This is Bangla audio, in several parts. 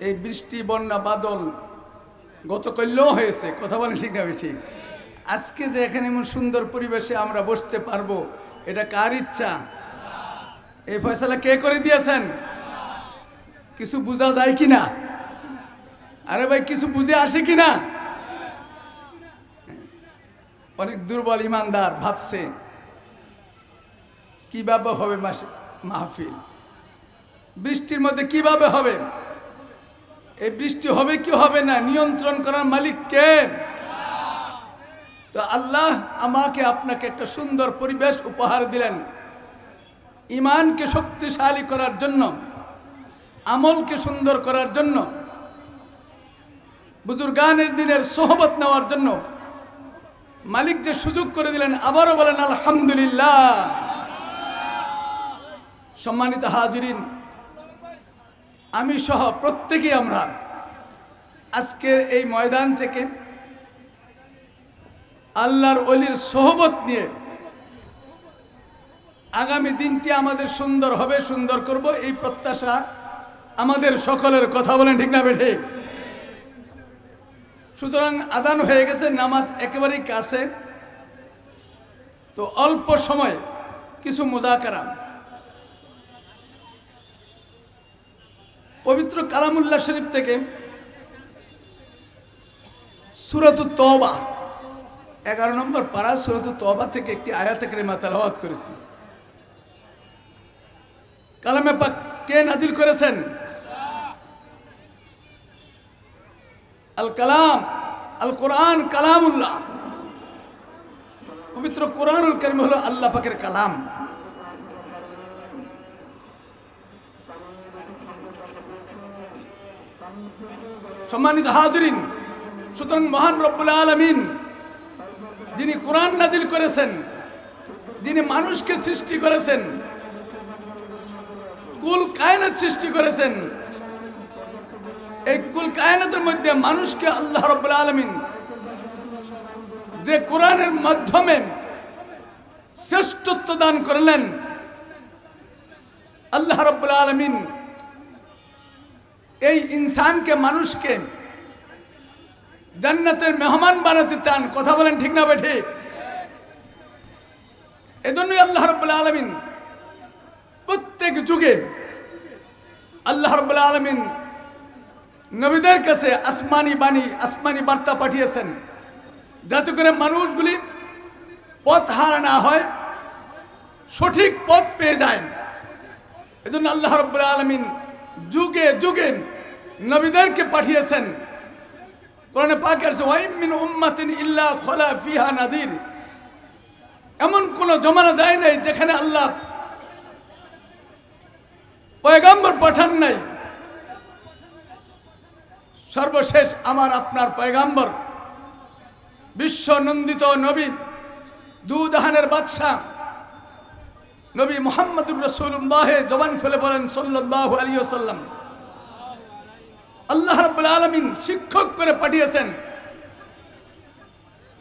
এই বৃষ্টি বন্যা বাদল গতকালও হয়েছে, কথা বলেন ঠিক না ঠিক? আজকে যে এখানে এমন সুন্দর পরিবেশে আমরা বসতে পারবো, এটা কার ইচ্ছা? এই ফয়সালা কে করে দিয়েছেন? কিছু বোঝা যায় কি না? আরে ভাই, কিছু বুঝে আসে কি না? অনেক দুর্বল ইমানদার ভাবছে কিভাবে হবে মাহফিল, বৃষ্টির মধ্যে কিভাবে হবে? এই বৃষ্টি হবে কি হবে না, নিয়ন্ত্রণ করার মালিক কে? তো আল্লাহ আমাকে আপনাকে একটা সুন্দর পরিবেশ উপহার দিলেন, ইমানকে শক্তিশালী করার জন্য, আমলকে সুন্দর করার জন্য, বুজুর্গানের দিনের সোহবত নেওয়ার জন্য মালিক যে সুযোগ করে দিলেন, আবারও বলেন আলহামদুলিল্লাহ। সম্মানিত হাজিরিন, আমি সহ প্রত্যেকেই আমরা আজকের এই ময়দান থেকে আল্লাহর ওলির সোহবত নিয়ে আগামী দিনটি আমাদের সুন্দর হবে, সুন্দর করব, এই প্রত্যাশা আমাদের সকলের। কথা বলেন ঠিক না ঠিক? সুতরাং আদান হয়ে গেছে, নামাজ একেবারেই কাছে, তো অল্প সময় কিছু মুযাকারা। পবিত্র কালামুল্লাহ শরীফ থেকে সূরাতুত তওবা 11 নম্বর পারা সূরাতুত তওবা থেকে একটি আয়াত কারিমা তেলাওয়াত করেছি। কালামে পাক কে নাজিল করেছেন? আল কালাম, আল কোরআন কালামুল্লাহ। পবিত্র কোরআনুল কারীম হলো আল্লাহ পাকের কালাম। সম্মানিত হাজিরিন, সুতরাং মহান রব্বুল আলামিন যিনি কোরআন নাজিল করেছেন, যিনি মানুষকে সৃষ্টি করেছেন, কুল কায়নাত সৃষ্টি করেছেন, এই কুল কায়নাতের মধ্যে মানুষকে আল্লাহ রব্বুল আলামিন যে কোরআনের মাধ্যমে শ্রেষ্ঠত্ব দান করলেন, আল্লাহ রব্বুল আলামিন এই ইনসানকে, মানুষকে জান্নাতের মেহমান বানাতে চান। কথা বলেন ঠিক না ঠিক? এজন্যই আল্লাহ রাব্বুল আলামিন প্রত্যেক যুগে আল্লাহ রাব্বুল আলামিন নবীদের কাছে আসমানি বাণী, আসমানি বার্তা পাঠিয়েছেন, যাতে করে মানুষগুলি পথ হারা না হয়, সঠিক পথ পেয়ে যায়। এজন্য আল্লাহ রাব্বুল আলামিন যুগে যুগে নবীদেরকে পাঠিয়েছেন। কোরআনে পাকে আছে ওয়া মিন উম্মাতিন ইল্লা খালা ফিহা নাদির। এমন কোন জমানা যায় নাই যেখানে আল্লাহ পয়গম্বর পাঠান নাই। সর্বশেষ আমার আপনার পয়গম্বর, বিশ্ব নন্দিত নবী, দুজাহানের বাদশা নবী মুহাম্মদুর রাসূলুল্লাহ, জবান খুলে বলেন সাল্লাল্লাহু আলাইহি ওয়াসাল্লাম। আল্লাহ রাব্বুল আলামিন শিক্ষক করে পাঠিয়েছেন,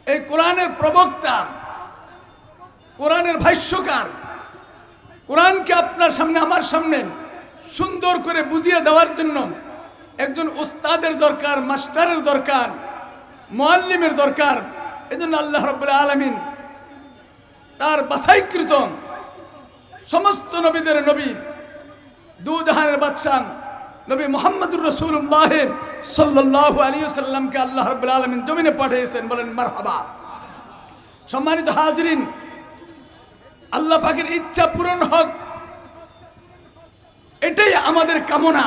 এই কোরআনের প্রবক্তা, কোরআনের ভাষ্যকার, কোরআনকে আপনার সামনে, আমার সামনে সুন্দর করে বুঝিয়ে দেওয়ার জন্য একজন উস্তাদের দরকার, মাস্টারের দরকার, মুআল্লিমের দরকার। এজন্য আল্লাহ রাব্বুল আলামিন তার বাছাইকৃত সমস্ত নবীদের নবী, দুজাহানের বাদশা নবী মুহাম্মদুর রাসূলুল্লাহ সাল্লাল্লাহু আলাইহি ওয়াসাল্লামকে আল্লাহ রাব্বুল আলামিন জমিনে পাঠিয়েছেন। বলেন মারহাবা। সম্মানিত হাজিরিন, আল্লাহ পাকের ইচ্ছা পূরণ হোক, এটাই আমাদের কামনা।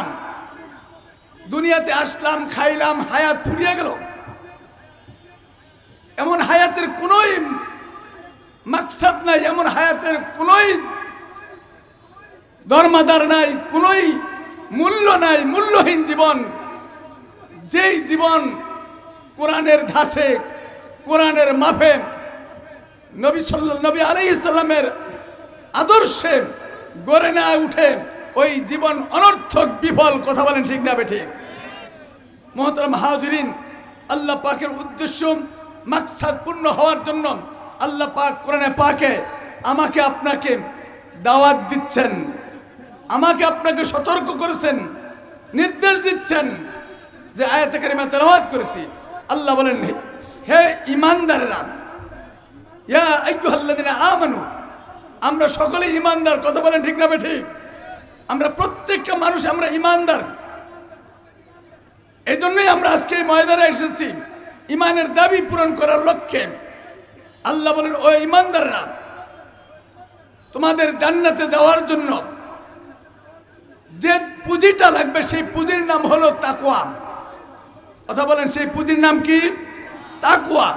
দুনিয়াতে আসলাম, খাইলাম, হায়াত ফুরিয়ে গেল, এমন হায়াতের কোনোই মাকসাদ নাই, এমন হায়াতের কোনোই ধর্মাদার নাই, কোনোই মূল্য নাই, মূল্যহীন জীবন। যেই জীবন কোরআনের ধাঁচে, কোরআনের মাপে, নবী আলাইহিস সালামের আদর্শে গড়ে না উঠে, ওই জীবন অনর্থক, বিফল। কথা বলেন ঠিক না ঠিক? মুহতারাম হাজিরিন, আল্লাহ পাকের উদ্দেশ্য, মাকসাদ পূর্ণ হওয়ার জন্য আল্লাহ পাক কোরআনে পাকে আমাকে আপনাকে দাওয়াত দিচ্ছেন, আমাকে আপনাকে সতর্ক করেছেন। নির্দেশ দিচ্ছেন যে আয়াতে কারিমা তেলাওয়াত করেছি। আল্লাহ বলেন, হে ঈমানদাররা, ইয়া আইয়ুহাল্লাযিনা আমানু, আমরা সকলে ঈমানদার। কথা বলেন ঠিক না ঠিক? আমরা প্রত্যেকটা মানুষ আমরা ঈমানদার। এই জন্যই আমরা আজকে এই ময়দানে এসেছি ঈমানের দাবি পূরণ করার লক্ষ্যে। আল্লাহ বলেন, ও ঈমানদাররা, তোমাদের জান্নাতে যাওয়ার জন্য যে পুঁজিটা লাগবে সেই পুঁজির নাম হলো তাকওয়া। কথা বলেন, সেই পুঁজির নাম কি? তাকওয়া।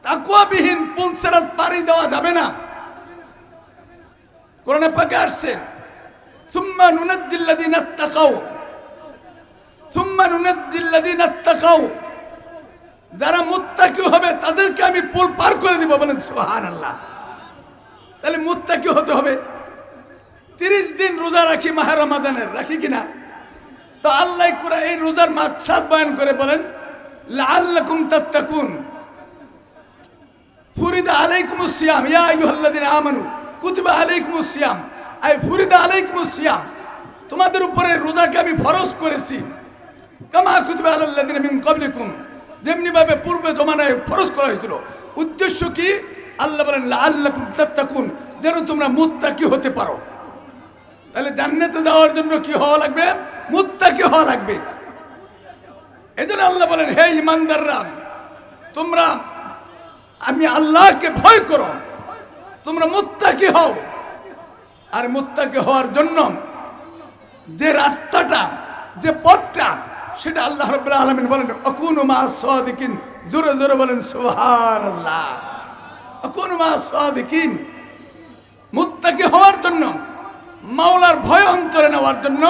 তাকওয়াবিহীন পুল সিরাত পাড়ি দেওয়া যাবে না। কোরআনে পাকে আসছে, সুম্মা নুনাজ্জিল্লাযিনা তাকাউ, সুম্মা নুনাজ্জিল্লাযিনা তাকাউ, যারা মুত্তাকি হবে তাদেরকে আমি পুল পার করে দিব। বলেন সুবহানাল্লাহ। তাহলে মুত্তাকি হতে হবে। 30 দিন রোজা রাখি মাহে রমাদানের, রাখি কিনা? তো আল্লাহ কোরআন এই রোজার মাকসাদ বয়ান করে বলেন, লাআল্লাকুম তাত্তাকুন, ফুরিদা আলাইকুমুস সিয়াম, ইয়া আইয়ুহাল্লাযিনা আমানু কুতিবা আলাইকুমুস সিয়াম, আই ফুরিদা আলাইকুমুস সিয়াম, তোমাদের উপরে রোজাকে আমি ফরজ করেছি। কামা কুতিবা আলাল্লাযিনা মিন ক্বাবলিকুম, যেমনি ভাবে পূর্বে জমানায় ফরজ করা হয়েছিল। উদ্দেশ্য কি? আল্লাহ বলেন লাআল্লাকুম তাত্তাকুন, যেন তোমরা মুত্তাকি হতে পারো। তাহলে জান্নাতে যাওয়ার জন্য কি হওয়া লাগবে? মুত্তাকি হওয়া লাগবে। এজন্য আল্লাহ বলেন, হে ঈমানদাররা, তোমরা আমি আল্লাহকে ভয় করো, তোমরা মুত্তাকি হও। আর মুত্তাকি হওয়ার জন্য যে রাস্তাটা, যে পথটা, সেটা আল্লাহ রাব্বুল আলামিন বলেন আকুনু মা'আস সাদিকিন। জোরে জোরে বলেন সুবহানাল্লাহ। আকুনু মা'আস সাদিকিন। মুত্তাকি হওয়ার জন্য, মাওলার ভয় অন্তরে নেওয়ার জন্য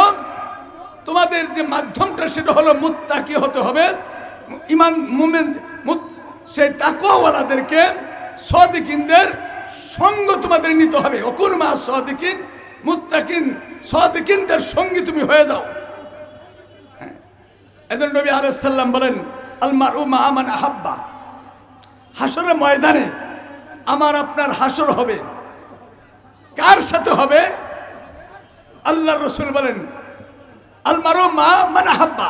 তোমাদের যে মাধ্যমটা সেটা হলো মুত্তাকি হতে হবে। ঈমান মুমিন সেই তাকওয়াওয়ালাদেরকে, সাদিকিনদের সঙ্গ তোমাদের নিতে হবে। আকুনু মা'আস সাদিকিন, মুত্তাকিন সাদিকিনদের সঙ্গী তুমি হয়ে যাও। এজন্য নবী আলাইহিস সালাম বলেন, আল মারউ মা'a মান আহাব্বা। হাসরের ময়দানে আমার আপনার হাসর হবে, কার সাথে হবে? আল্লাহর রাসূল বলেন, আল মারউ মা'a মান আহাব্বা।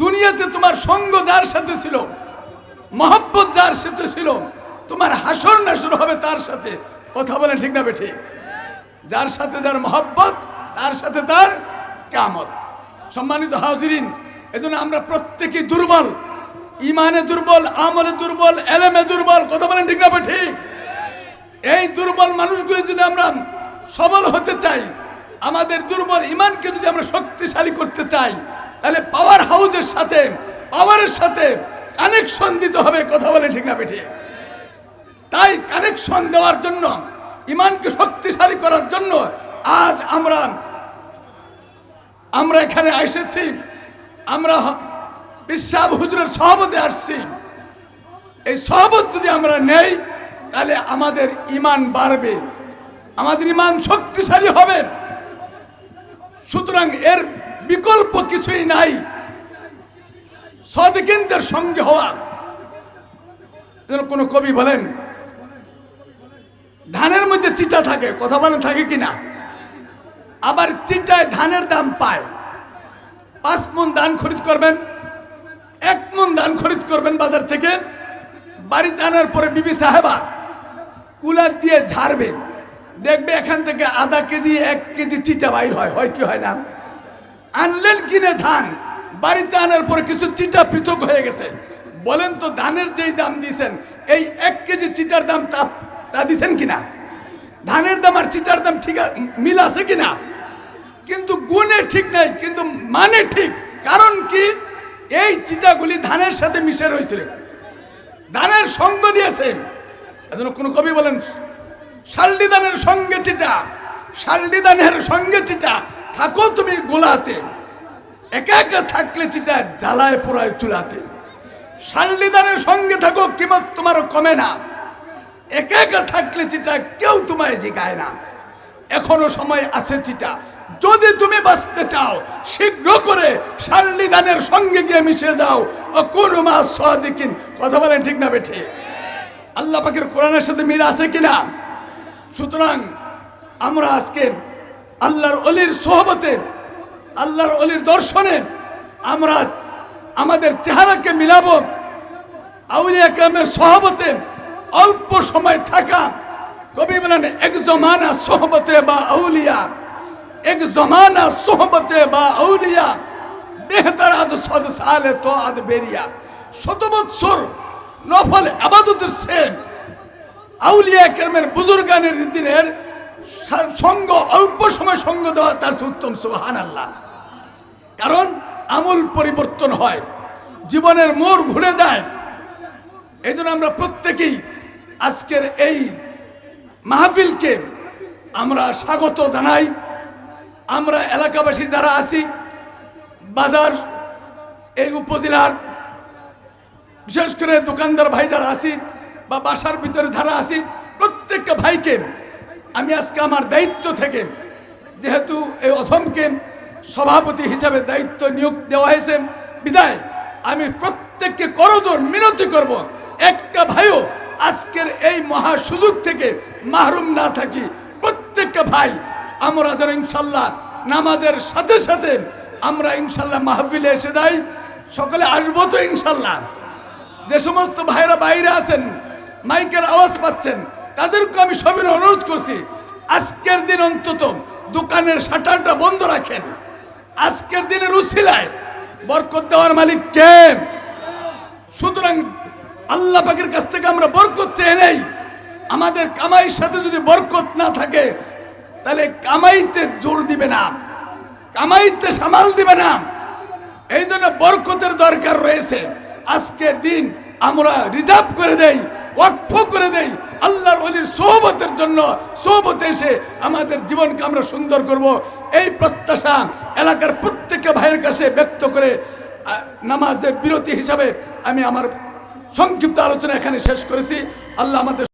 দুনিয়াতে তোমার সঙ্গ যার সাথে ছিল, মহব্বত যার সাথে ছিল, তোমার হাসর নাসর হবে তার সাথে। কথা বলেন ঠিক না বেঠিক? যার সাথে যার মহব্বত, তার সাথে তার কিয়ামত। সম্মানিত হাজিরিন, এজন্য আমরা প্রত্যেকেই দুর্বল, ঈমানে দুর্বল, আমলে দুর্বল, ইলমে দুর্বল। কথা বলেন ঠিক না ঠিক? এই দুর্বল মানুষগুলো যদি আমরা সবল হতে চাই, আমাদের দুর্বল ঈমানকে যদি আমরা শক্তিশালী করতে চাই, তাহলে পাওয়ার হাউসের সাথে, পাওয়ারের সাথে কানেকশন দিতে হবে। কথা বলেন ঠিক না ঠিক? তাই কানেকশন দেওয়ার জন্য, ঈমানকে শক্তিশালী করার জন্য আজ আমরা এখানে এসেছি। আমরা বিশ্বাব হুজুরের সহবতে আসছি। এই সহবত যদি আমরা নেই, তাহলে আমাদের ঈমান বাড়বে, আমাদের ঈমান শক্তিশালী হবে। সুতরাং এর বিকল্প কিছুই নাই, সাদিকিনদের সঙ্গে হওয়া। যেন কোন কবি বলেন, ধানের মধ্যে চিটা থাকে। কথা বলেন থাকে কিনা? আবার চিটায় ধানের দাম পায়। 5 মণ ধান খরিদ করবেন, 1 মণ ধান খরিদ করবেন বাজার থেকে, বাড়িতে আনার পরে বিবি সাহেবা কুলার দিয়ে ঝাড়বে, দেখবে এখান থেকে আধা কেজি 1 কেজি চিটা বাইর হয়। হয় কি হয় না? আনলেন কিনে ধান, বাড়িতে আনার পরে কিছু চিটা পৃথক হয়ে গেছে। বলেন তো, ধানের যেই দাম দিয়েছেন, এই 1 কেজি চিটার দাম তা দিচ্ছেন কিনা? ধানের দাম আর চিটার দাম ঠিক মিল আছে কিনা? কিন্তু গুণে ঠিক নাই, কিন্তু মানে ঠিক। কারণ কি? এই চিটাগুলি ধানের সাথে মিশে রয়েছিল, ধানের সঙ্গ নিয়েছে। এজন্য কোন কবি বলেন, শালডি ধানের সঙ্গে চিটা, শালডি ধানের সঙ্গে চিটা, থাকো তুমি গোলাতে, একা একা থাকলে চিটা জ্বালায় পোড়ায় চুলাতে। শালডি ধানের সঙ্গে থাকো, কিমত তোমার কমে না, একা একা থাকলে চিটা কেউ তোমায় জিগায় না। এখনো সময় আছে চিটা, যদি তুমি বাঁচতে চাও শীঘ্র করে শালডি ধানের সঙ্গে গিয়ে মিশে যাও। আকুনু মা'আস সাদিকিন। কথা বলেন ঠিক না বেঠিক? আল্লাহ পাকের কোরআনের সাথে মিল আছে কিনা? সুতরাং আমরা আজকে আল্লাহর ওলির সোহবতে আল্লাহর ওলির দর্শনে আমরা আমাদের চেহারাকে মিলাবো। আউলিয়া কেরামের সহবতে অল্প সময় থাকা, কবি বলেন এক জমানা সোহবতে বা আউলিয়া, এক জমানা সোহবতে বা আউলিয়া বেহতার আজ সদ সালে তো আদ বেরিয়া। 100 বৎসর নফল ইবাদতের চেয়ে আউলিয়া কেরামের বুজুর্গানের দিনের সঙ্গ, অল্প সময় সঙ্গ দেওয়া তার উত্তম, সুবহানাল্লাহ। কারণ আমল পরিবর্তন হয়, জীবনের মোড় ঘুরে যায়। এই জন্য আমরা প্রত্যেকেই আজকের এই মাহফিলকে আমরা স্বাগত জানাই। আমরা এলাকাবাসী যারা আছি, বাজার এই উপজেলার বিশেষ করে দোকানদার ভাই যারা আছি বা বাসার ভিতরে যারা আছি, প্রত্যেকটা ভাইকে আমি আজকে আমার দায়িত্ব থেকে, যেহেতু এই অথমকে সভাপতি হিসাবে দায়িত্ব নিয়োগ দেওয়া হয়েছে বিদায়, আমি প্রত্যেককে করজোর মিনতি করব, একটা ভাইও আজকের এই মহা সুযোগ থেকে মাহরুম না থাকি। প্রত্যেকটা ভাই আমরা যেন ইনশাল্লাহ নামাজের সাথে সাথে আমরা ইনশাল্লাহ মাহফিলে এসে যাই। সকলে আসবো তো ইনশাল্লাহ। যে সমস্ত ভাইরা বাইরে আছেন, মাইকের আওয়াজ পাচ্ছেন, তাদেরকে আমি সবিনয় অনুরোধ করছি, আজকের দিন অন্তত দোকানের শাটারটা বন্ধ রাখেন। আজকের দিনের উসিলায় বরকত দেওয়ার মালিক কে? সুতরাং আল্লাহ পাকের কাছ থেকে আমরা বরকত চেয়ে নেই। আমাদের কামাইয়ের সাথে যদি বরকত না থাকে, তাহলে কামাইতে জোর দিবে না, কামাইতে সামাল দিবে না। এই জন্য বরকতের দরকার রয়েছে। আজকের দিন আমরা রিজার্ভ করে দেই, ওয়াকফ করে দেই আল্লাহর ওলির সোহবতের জন্য। সোহবতে এসে আমাদের জীবনকে আমরা সুন্দর করব, এই প্রত্যাশা এলাকার প্রত্যেকটা ভাইয়ের কাছে ব্যক্ত করে নামাজের বিরতি হিসাবে আমি আমার সংক্ষিপ্ত আলোচনা এখানে শেষ করেছি। আল্লাহ আমাদের